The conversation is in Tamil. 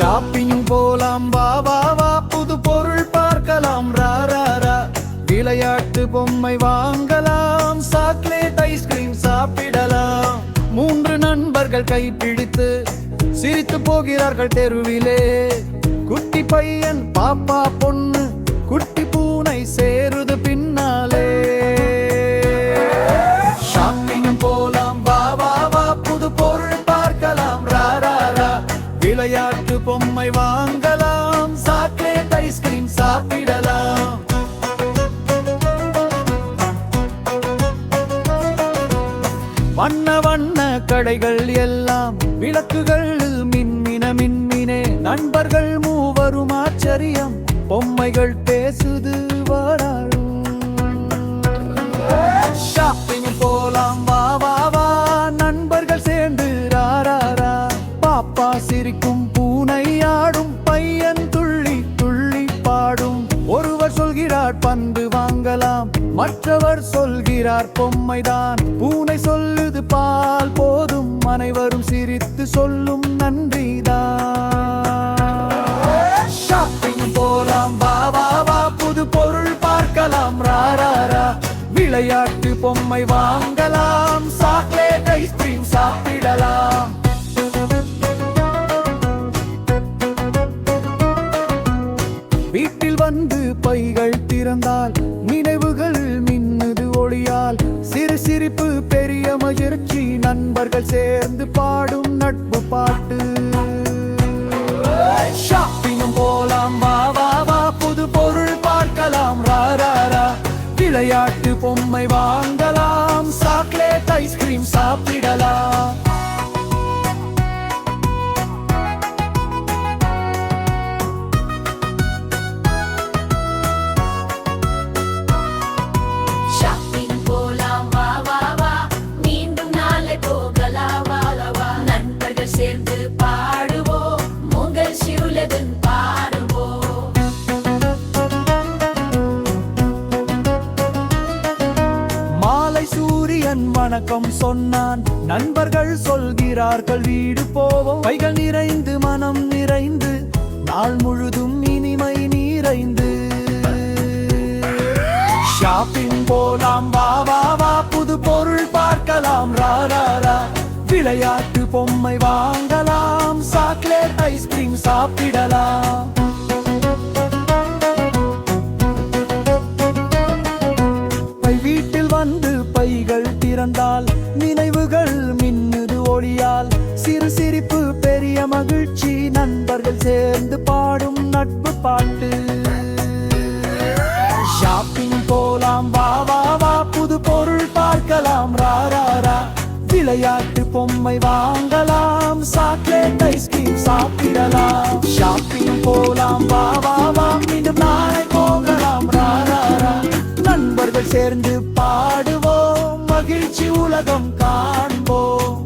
ஷாப்பிங் போலாம் வா வா வா, புது பொருள் பார்க்கலாம் ரா ரா ரா. விளையாட்டு பொம்மை வாங்கலாம், சாக்லேட் ஐஸ்கிரீம் சாப்பிடலாம். 3 நண்பர்கள் கைப்பிடித்து சிரித்து போகிறார்கள் தெருவிலே. குட்டி பையன் பாப்பா பொண்ணு, குட்டி பூனை சேருது பின்னாலே. ஷாப்பிங் போலாம் வா வா வா, புது பொருள் பார்க்கலாம் ரா ரா ரா. விளையாட்டு பொம்மை வாங்கலாம், சாக்லேட் ஐஸ்கிரீம் சாப்பிடலாம். வண்ண வண்ண கடைகள் எல்லாம் விளக்குகள் மின்மின மின்மினே. நண்பர்கள் மூவரும் ஆச்சரியம், பொம்மைகள் பேசுது வாராளும். ஷாப்பிங் போலாம் வா வா வா, நண்பர்கள் சேர்ந்து ரா ரா ரா. பாப்பா சிரிக்கும், பூனை ஆடும், பையன் துள்ளி துள்ளி பாடும். ஒருவர் சொல்கிறார் பந்து வாங்கலாம், மற்றவர் சொல்கிறார் பொம்மைதான். பூனை சொல்லுது பால் போதும், அனைவரும் சிரித்து சொல்லும் நன்றிதான். ஷாப்பிங் போலாம் வா வா வா, புது பொருள் பார்க்கலாம் ரா ரா ரா. விளையாட்டு பொம்மை வாங்கலாம், சாக்லேட் ஐஸ்கிரீம் சாப்பிடலாம். வீட்டில் வந்து பைகள் திறந்தால் நினைவுகள் மின்னுது ஒளியால். சிறு சிரிப்பு பெரிய மகிழ்ச்சி, நண்பர்கள் சேர்ந்து பாடும் நட்பு பாட்டு. ஷாப்பிங் போலாம் வா வா வா, புது பொருள் பார்க்கலாம் ரா ரா ரா. விளையாட்டு பொம்மை வாங்கலாம், சாக்லேட் ஐஸ்கிரீம் சாப்பிடலாம். சேர்ந்து பாடுவோம், உங்கள் சிவுலதன் பாடுவோம். மாலை சூரியன் வணக்கம் சொன்னான், நண்பர்கள் சொல்கிறார்கள் வீடு போவோம். கைகள் நிறைந்து மனம் நிறைந்து, நாள் முழுதும் இனிமை நிறைந்து. ஷாப்பிங் போலாம் வா வா வா, புது பொருள் பார்க்கலாம் ரா ரா ரா. விளையாட்டு பொம்மை வாங்கலாம், சாக்லேட் ஐஸ்கிரீம் சாப்பிடலாம். வீட்டில் வந்து பைகள் திறந்தால் நினைவுகள் மின்னுது ஒளியால். சிறு சிரிப்பு பெரிய மகிழ்ச்சி, நண்பர்கள் சேர்ந்து பாடும் நட்பு பாட்டு. ஷாப்பிங் போலாம் வா வா வா, புது பொருள் பார்க்கலாம் ரா ரா ரா. விளையாட்டு பொம்மை வாங்கலாம், சாக்லேட் ஐஸ்கிரீம் சாப்பிடலாம். ஷாப்பிங் போலாம் வா வா வா, மீண்டும் நாளை போகலாம் ரா ரா ரா. நண்பர்கள் சேர்ந்து பாடுவோம், மகிழ்ச்சி உலகம் காண்போம்.